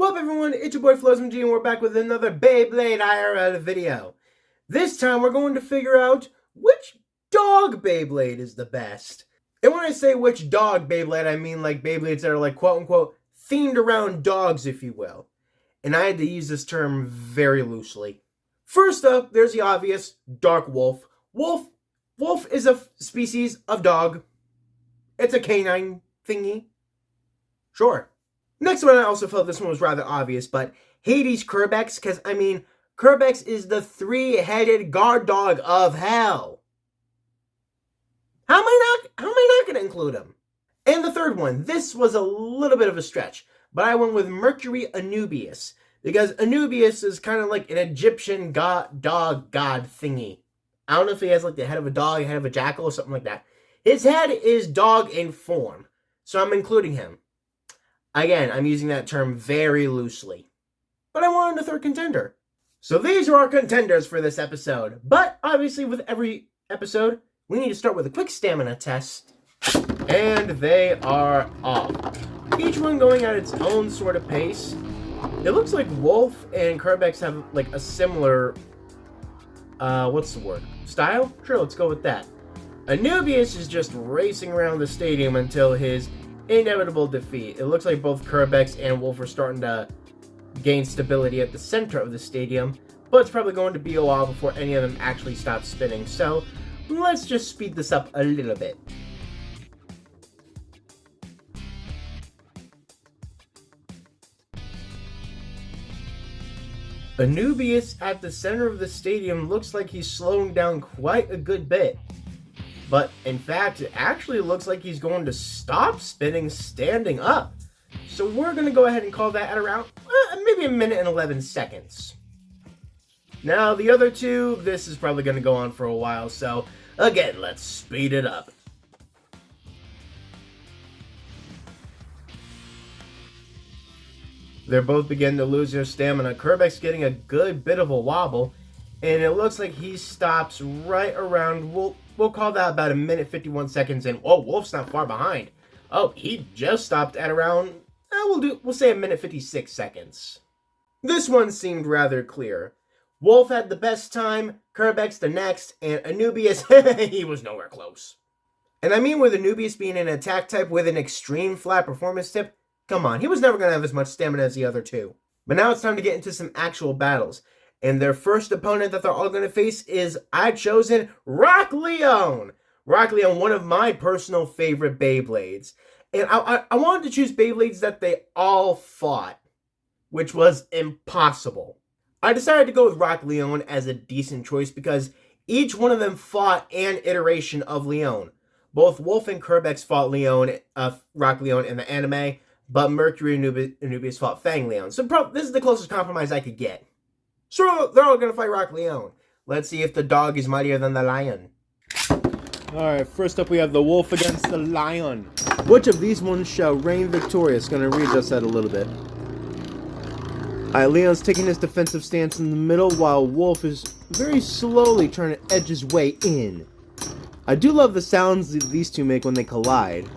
What up everyone, it's your boy Floz and we're back with another Beyblade IRL video. This time we're going to figure out which dog Beyblade is the best. And when I say which dog Beyblade, I mean like Beyblades that are like quote unquote themed around dogs, if you will. And I had to use this term very loosely. First up, there's the obvious Dark Wolf. Wolf is a species of dog. It's a canine thingy. Sure. Next one, I also felt this one was rather obvious, but Hades Kerbex, because, I mean, Kerbex is the three-headed guard dog of hell. How am I not going to include him? And the third one, this was a little bit of a stretch, but I went with Mercury Anubius, because Anubius is kind of like an Egyptian dog god thingy. I don't know if he has like the head of a dog, head of a jackal, or something like that. His head is dog in form, so I'm including him. Again, I'm using that term very loosely. But I wanted a third contender. So these are our contenders for this episode. But obviously with every episode, we need to start with a quick stamina test. And they are off. Each one going at its own sort of pace. It looks like Wolf and Kerbex have like a similar, what's the word? Style? Sure, let's go with that. Anubius is just racing around the stadium until his inevitable defeat. It looks like both Kerbex and Wolf are starting to gain stability at the center of the stadium, but it's probably going to be a while before any of them actually stop spinning, so let's just speed this up a little bit. Anubius at the center of the stadium looks like he's slowing down quite a good bit. But, in fact, it actually looks like he's going to stop spinning standing up. So we're going to go ahead and call that at around maybe a minute and 11 seconds. Now, the other two, this is probably going to go on for a while. So, again, let's speed it up. They're both beginning to lose their stamina. Kerbex getting a good bit of a wobble. And it looks like he stops right around, we'll call that about a minute 51 seconds in. Oh, Wolf's not far behind. Oh, he just stopped at around, we'll say a minute 56 seconds. This one seemed rather clear. Wolf had the best time, Kerbex the next, and Anubius, he was nowhere close. And I mean with Anubius being an attack type with an extreme flat performance tip, come on, he was never going to have as much stamina as the other two. But now it's time to get into some actual battles. And their first opponent that they're all going to face is, I've chosen Rock Leone. Rock Leone, one of my personal favorite Beyblades. And I wanted to choose Beyblades that they all fought, which was impossible. I decided to go with Rock Leone as a decent choice because each one of them fought an iteration of Leone. Both Wolf and Kerbex fought Rock Leone in the anime, but Mercury and Anubius fought Fang Leone. So this is the closest compromise I could get. So they're all going to fight Rock Leone. Let's see if the dog is mightier than the lion. Alright, first up we have the wolf against the lion. Which of these ones shall reign victorious? Going to readjust that a little bit. Alright, Leon's taking his defensive stance in the middle while Wolf is very slowly trying to edge his way in. I do love the sounds these two make when they collide.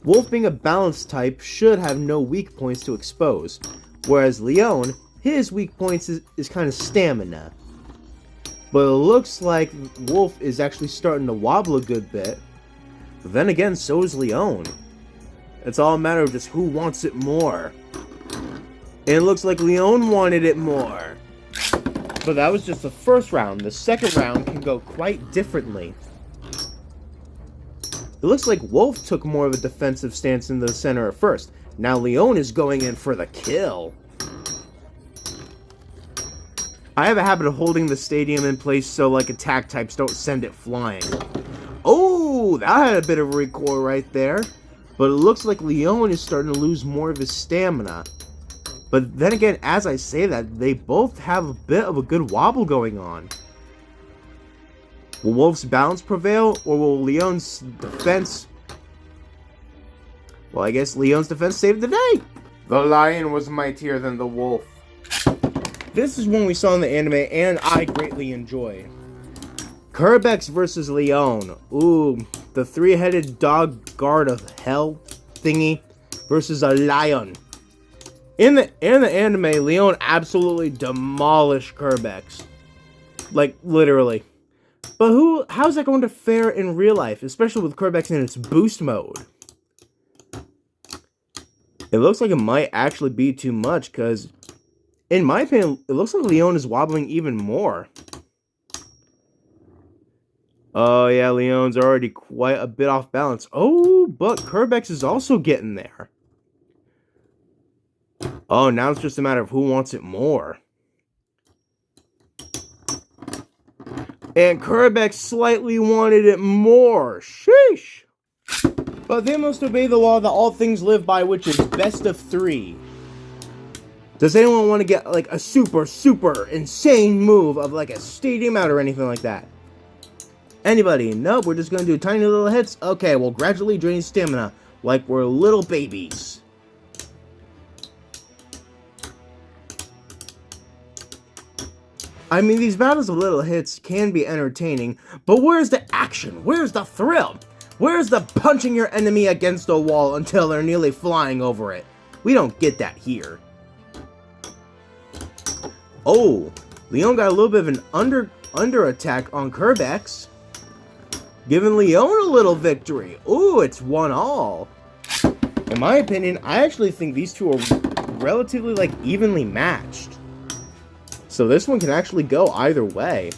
Wolf being a balanced type should have no weak points to expose. Whereas Leone, his weak points is kind of stamina. But it looks like Wolf is actually starting to wobble a good bit. But then again, so is Leone. It's all a matter of just who wants it more. And it looks like Leone wanted it more. But that was just the first round. The second round can go quite differently. It looks like Wolf took more of a defensive stance in the center at first. Now Leone is going in for the kill. I have a habit of holding the stadium in place so like attack types don't send it flying. Oh, that had a bit of a recoil right there. But it looks like Leone is starting to lose more of his stamina. But then again, as I say that, they both have a bit of a good wobble going on. Will Wolf's balance prevail, or will Leone's defense... Well, I guess Leone's defense saved the day. The lion was mightier than the wolf. This is one we saw in the anime, and I greatly enjoy. Kerbex versus Leone. Ooh, the three-headed dog guard of hell thingy. versus a lion. In the anime, Leon absolutely demolished Kerbex. Like, literally. But how's that going to fare in real life, especially with Kerbex in its boost mode? It looks like it might actually be too much, because, in my opinion, it looks like Leon is wobbling even more. Oh yeah, Leon's already quite a bit off balance. Oh, but Kerbex is also getting there. Oh, now it's just a matter of who wants it more. And Kerbex slightly wanted it more. Sheesh. But they must obey the law that all things live by, which is best of 3. Does anyone want to get like a super insane move of like a stadium out or anything like that? Anybody? Nope, we're just going to do tiny little hits? Okay, well, gradually drain stamina like we're little babies. I mean, these battles of little hits can be entertaining, but where's the action? Where's the thrill? Where's the punching your enemy against a wall until they're nearly flying over it? We don't get that here. Oh, Leon got a little bit of an under attack on Kerbex, giving Leon a little victory. Ooh, it's 1-all. In my opinion, I actually think these two are relatively like evenly matched. So this one can actually go either way.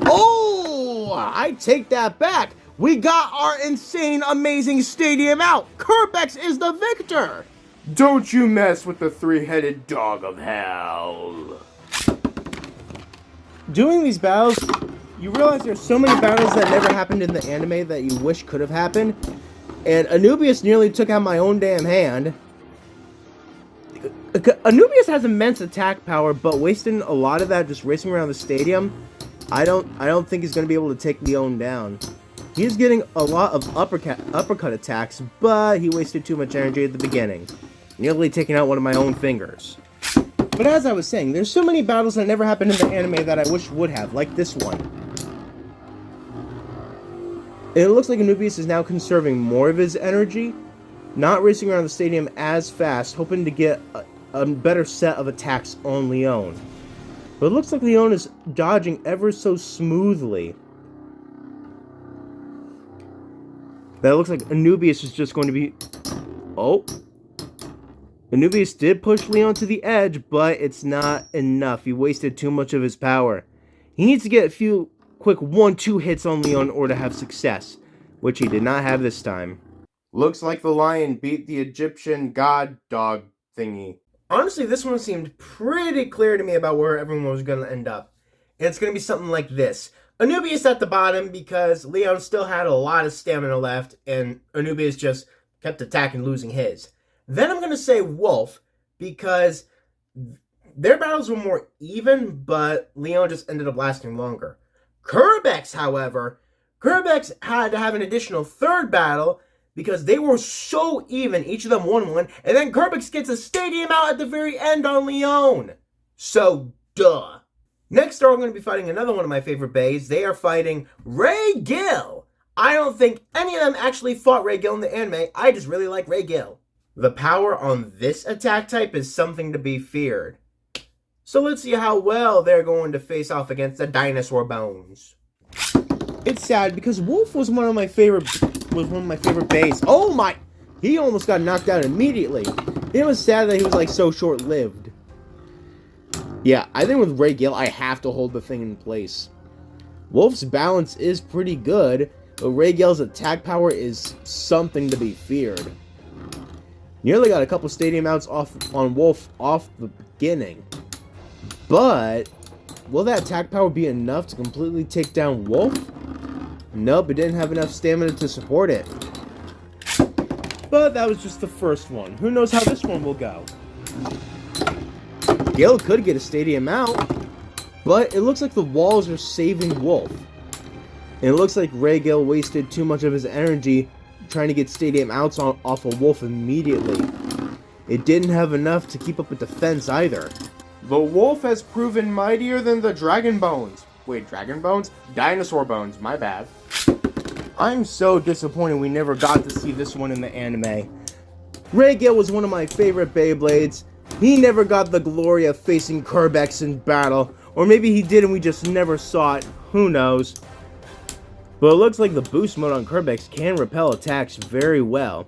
Oh, I take that back. We got our insane, amazing stadium out. Kerbex is the victor. Don't you mess with the 3-headed dog of hell. Doing these battles, you realize there's so many battles that never happened in the anime that you wish could have happened. And Anubius nearly took out my own damn hand. Anubius has immense attack power, but wasting a lot of that just racing around the stadium, I don't think he's going to be able to take Leon down. He's getting a lot of uppercut attacks, but he wasted too much energy at the beginning, nearly taking out one of my own fingers. But as I was saying, there's so many battles that never happened in the anime that I wish would have, like this one. And it looks like Anubius is now conserving more of his energy, not racing around the stadium as fast, hoping to get a better set of attacks on Leon. But it looks like Leon is dodging ever so smoothly. That looks like Anubius is just going to be... Oh. Anubius did push Leon to the edge, but it's not enough. He wasted too much of his power. He needs to get a few quick 1-2 hits on Leon in order to have success, which he did not have this time. Looks like the lion beat the Egyptian god dog thingy. Honestly, this one seemed pretty clear to me about where everyone was going to end up. And it's going to be something like this. Anubius at the bottom because Leon still had a lot of stamina left and Anubius just kept attacking, losing his. Then I'm going to say Wolf because their battles were more even, but Leon just ended up lasting longer. Kerbex, however, Kerbex had to have an additional third battle because they were so even, each of them won one, and then Kerbex gets a stadium out at the very end on Leon. So, duh. Next are going to be fighting another one of my favorite bays. They are fighting Ray Gill. I don't think any of them actually fought Ray Gill in the anime. I just really like Ray Gill. The power on this attack type is something to be feared. So let's see how well they're going to face off against the dinosaur bones. It's sad because Wolf was one of my favorite bays. Oh my! He almost got knocked out immediately. It was sad that he was like so short-lived. Yeah, I think with Ray Gill, I have to hold the thing in place. Wolf's balance is pretty good, but Ray Gill's attack power is something to be feared. Nearly got a couple stadium outs off on Wolf off the beginning. But will that attack power be enough to completely take down Wolf? Nope, it didn't have enough stamina to support it. But that was just the first one. Who knows how this one will go? Gill could get a stadium out, but it looks like the walls are saving Wolf. And it looks like Ray Gill wasted too much of his energy trying to get stadium outs off of Wolf immediately. It didn't have enough to keep up with defense either. The Wolf has proven mightier than the Dragon Bones. Wait, Dragon Bones? Dinosaur Bones, my bad. I'm so disappointed we never got to see this one in the anime. Ray Gil was one of my favorite Beyblades. He never got the glory of facing Kerbex in battle, or maybe he did and we just never saw it, who knows. But it looks like the boost mode on Kerbex can repel attacks very well.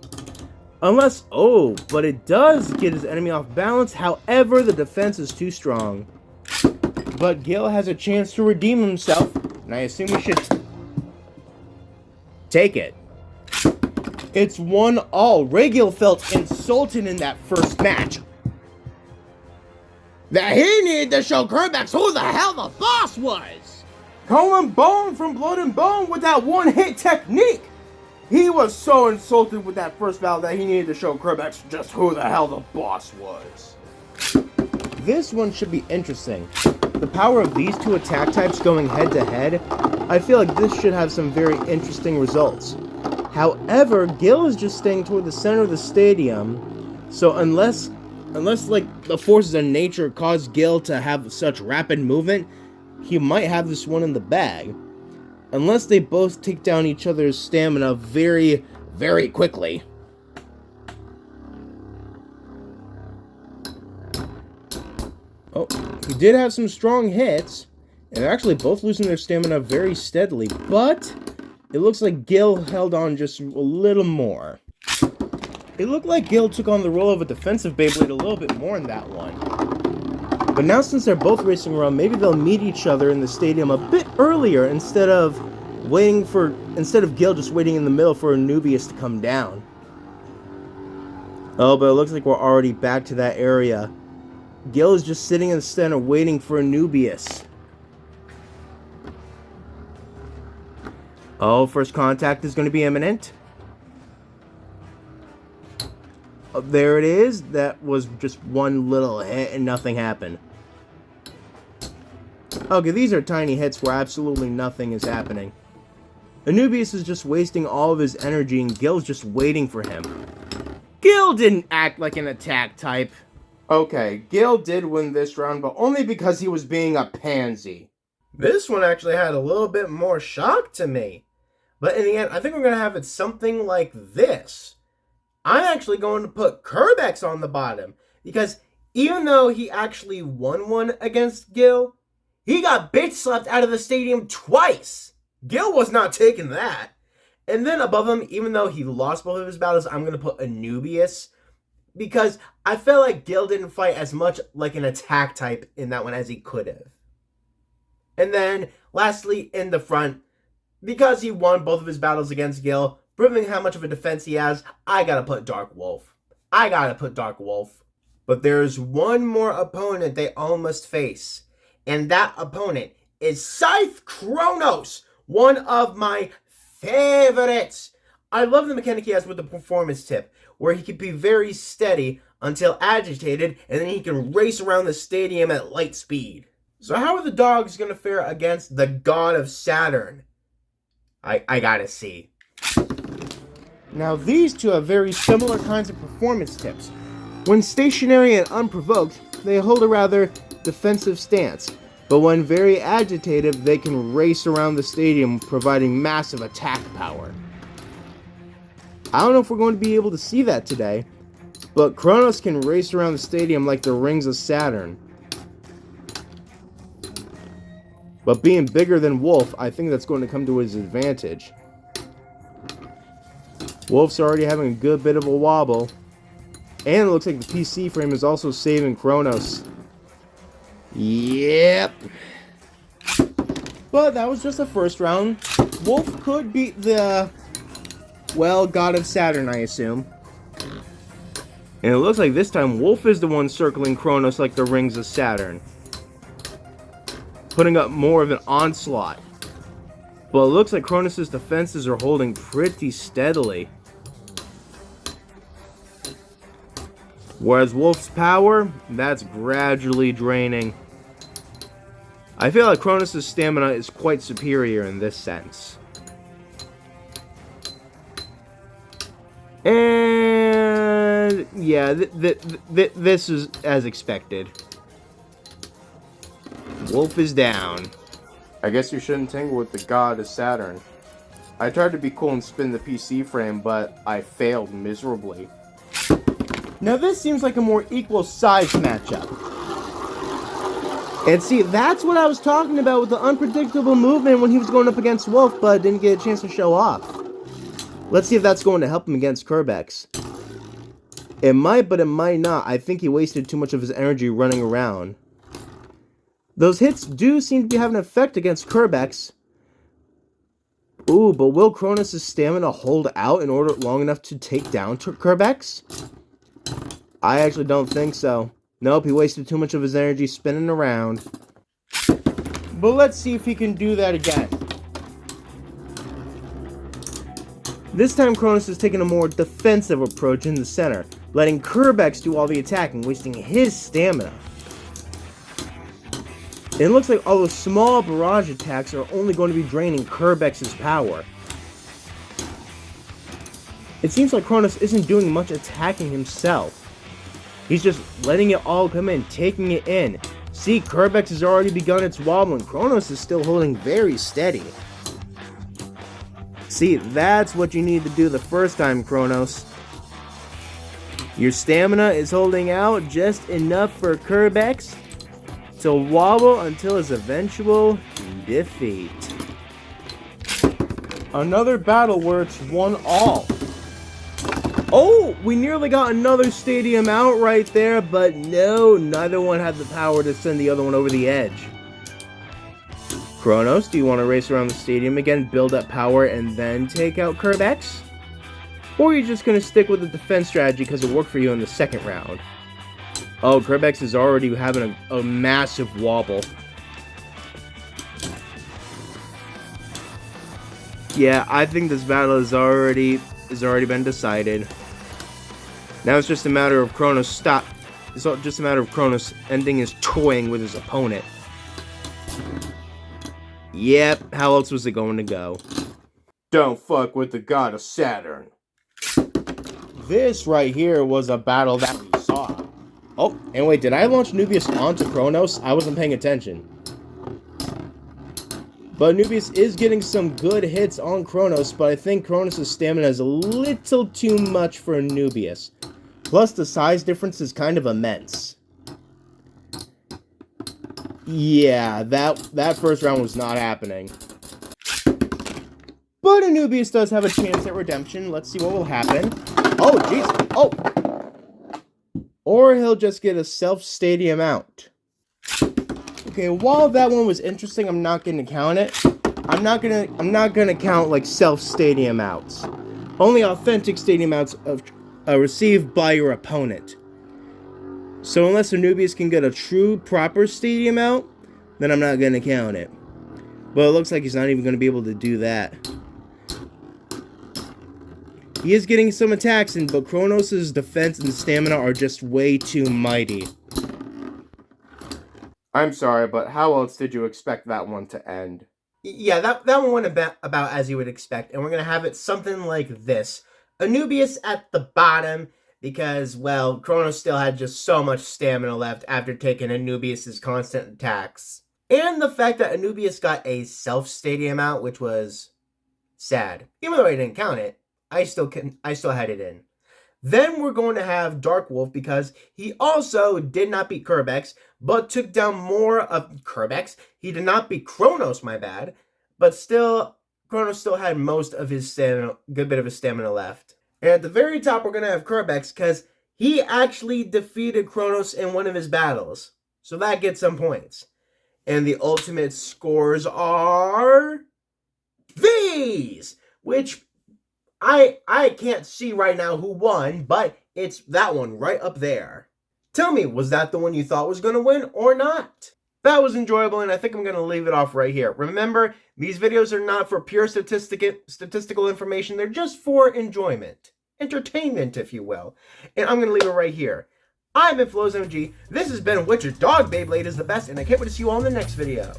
Unless, oh, but it does get his enemy off balance, however the defense is too strong. But Gil has a chance to redeem himself, and I assume we should take it. It's 1-1. Ray Gil felt insulted in that first match. That he needed to show Kerbex who the hell the boss was. Calling Bone from Blood and Bone with that one-hit technique. He was so insulted with that first battle that he needed to show Kerbex just who the hell the boss was. This one should be interesting. The power of these two attack types going head to head, I feel like this should have some very interesting results. However, Gil is just staying toward the center of the stadium, so unless like the forces of nature cause Gil to have such rapid movement, he might have this one in the bag. Unless they both take down each other's stamina very, very quickly. Oh, he did have some strong hits, and they're actually both losing their stamina very steadily, but it looks like Gil held on just a little more. It looked like Gil took on the role of a defensive Beyblade a little bit more in that one. But now since they're both racing around, maybe they'll meet each other in the stadium a bit earlier instead of Gil just waiting in the middle for Anubius to come down. Oh, but it looks like we're already back to that area. Gil is just sitting in the center waiting for Anubius. Oh, first contact is going to be imminent. Oh, there it is. That was just one little hit and nothing happened. Okay, these are tiny hits where absolutely nothing is happening. Anubius is just wasting all of his energy and Gil's just waiting for him. Gil didn't act like an attack type. Okay, Gil did win this round, but only because he was being a pansy. This one actually had a little bit more shock to me. But in the end, I think we're going to have it something like this. I'm actually going to put Kerbex on the bottom. Because even though he actually won one against Gil, he got bitch slapped out of the stadium twice. Gil was not taking that. And then above him, even though he lost both of his battles, I'm going to put Anubius. Because I felt like Gil didn't fight as much like an attack type in that one as he could have. And then, lastly, in the front, because he won both of his battles against Gil, proving how much of a defense he has, I gotta put Dark Wolf. But there's one more opponent they all must face. And that opponent is Scythe Kronos, one of my favorites. I love the mechanic he has with the performance tip, where he can be very steady until agitated, and then he can race around the stadium at light speed. So how are the dogs going to fare against the god of Saturn? I gotta see. Now these two have very similar kinds of performance tips. When stationary and unprovoked, they hold a rather defensive stance. But when very agitated, they can race around the stadium, providing massive attack power. I don't know if we're going to be able to see that today, but Kronos can race around the stadium like the rings of Saturn. But being bigger than Wolf, I think that's going to come to his advantage. Wolf's already having a good bit of a wobble. And it looks like the PC frame is also saving Kronos. Yep. But that was just the first round. Wolf could beat the, well, god of Saturn, I assume. And it looks like this time Wolf is the one circling Kronos like the rings of Saturn, putting up more of an onslaught. But it looks like Kronos' defenses are holding pretty steadily. Whereas Wolf's power, that's gradually draining. I feel like Kronos' stamina is quite superior in this sense. And yeah, this is as expected. Wolf is down. I guess you shouldn't tangle with the god of Saturn. I tried to be cool and spin the PC frame, but I failed miserably. Now this seems like a more equal size matchup. And see, that's what I was talking about with the unpredictable movement when he was going up against Wolf, but didn't get a chance to show off. Let's see if that's going to help him against Kerbex. It might, but it might not. I think he wasted too much of his energy running around. Those hits do seem to be having an effect against Kerbex. Ooh, but will Cronus' stamina hold out in order long enough to take down Kerbex? I actually don't think so. Nope, he wasted too much of his energy spinning around. But let's see if he can do that again. This time Cronus is taking a more defensive approach in the center, letting Kerbex do all the attacking, wasting his stamina. It looks like all those small barrage attacks are only going to be draining Kerbex's power. It seems like Cronus isn't doing much attacking himself. He's just letting it all come in, taking it in. See, Kerbex has already begun its wobble, and Cronus is still holding very steady. See, that's what you need to do the first time, Cronus. Your stamina is holding out just enough for Kerbex to wobble until his eventual defeat. Another battle where it's 1-all. Oh, we nearly got another stadium out right there, but no, neither one had the power to send the other one over the edge. Kronos, do you want to race around the stadium again, build up power, and then take out Kerbex? Or are you just going to stick with the defense strategy because it worked for you in the second round? Oh, Kerbex is already having a massive wobble. Yeah, I think this battle has already been decided. Now it's just a matter of Kronos It's just a matter of Kronos ending his toying with his opponent. Yep, how else was it going to go? Don't fuck with the god of Saturn. This right here was a battle that we saw. Oh, and wait, did I launch Nubius onto Kronos? I wasn't paying attention. But Nubius is getting some good hits on Kronos, but I think Kronos' stamina is a little too much for Nubius. Plus, the size difference is kind of immense. Yeah, that first round was not happening. But Anubius does have a chance at redemption. Let's see what will happen. Oh, jeez. Oh! Or he'll just get a self-stadium out. Okay, while that one was interesting, I'm not going to count it. I'm not gonna count like self-stadium outs. Only authentic stadium outs received by your opponent. So unless Anubius can get a true, proper stadium out, then I'm not going to count it. But it looks like he's not even going to be able to do that. He is getting some attacks in, but Kronos' defense and stamina are just way too mighty. I'm sorry, but how else did you expect that one to end? Yeah, that one went about as you would expect, and we're going to have it something like this. Anubius at the bottom, because, well, Kronos still had just so much stamina left after taking Anubius' constant attacks. And the fact that Anubius got a self-stadium out, which was sad. Even though I didn't count it, I still had it in. Then we're going to have Dark Wolf, because he also did not beat Kerbex, but took down more of Kerbex. He did not beat Kronos, my bad, but still, Kronos still had most of his stamina, good bit of his stamina left. And at the very top, we're going to have Kerbex, because he actually defeated Kronos in one of his battles. So that gets some points. And the ultimate scores are these, which I can't see right now who won, but it's that one right up there. Tell me, was that the one you thought was going to win or not? That was enjoyable, and I think I'm going to leave it off right here. Remember, these videos are not for pure statistical information. They're just for enjoyment. Entertainment, if you will. And I'm going to leave it right here. I've been Floz MG. This has been Which Dog Beyblade is the Best, and I can't wait to see you all in the next video.